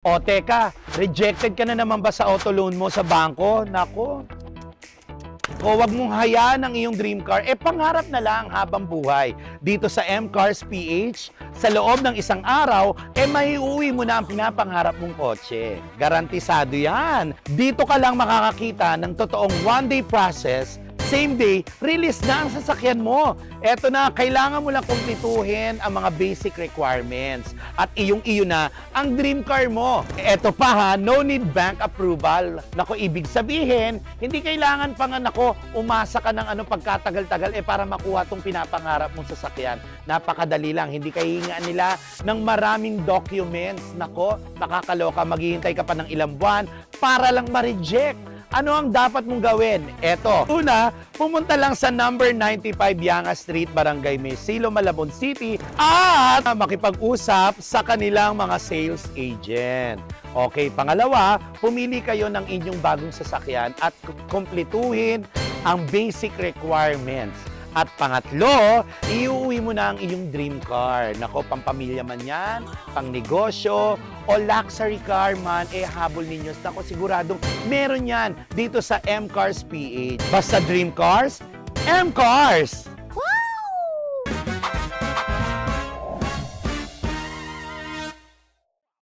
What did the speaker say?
O teka, rejected ka na naman ba sa auto loan mo sa bangko? Nako. O wag mong hayaan ang iyong dream car, pangarap na lang habang buhay. Dito sa M-Cars PH, sa loob ng isang araw, maiuwi mo na ang pinapangarap mong kotse. Garantisado yan. Dito ka lang makakakita ng totoong one-day process, same day, release na ang sasakyan mo. Eto na, kailangan mo lang kumpletuhin ang mga basic requirements. At iyong-iyo na ang dream car mo. Eto pa ha, no need bank approval. Nako, ibig sabihin, hindi kailangan pa nga umasa ka ng pagkatagal-tagal para makuha tong pinapangarap mong sasakyan. Napakadali lang, hindi kahihingaan nila ng maraming documents. Nako, nakakaloka, maghihintay ka pa ng ilang buwan para lang ma-reject. Ano ang dapat mong gawin? Eto. Una, pumunta lang sa number 95 Yanga Street, Barangay Mesilo, Malabon City at makipag-usap sa kanilang mga sales agent. Okay, pangalawa, pumili kayo ng inyong bagong sasakyan at kumpletuhin ang basic requirements. At pangatlo, iuwi mo na ang iyong dream car. Nako, pampamilya man yan, pang negosyo, o luxury car man, habol ninyo. Nako, siguradong meron yan dito sa M-Cars PH. Basta dream cars, M-Cars!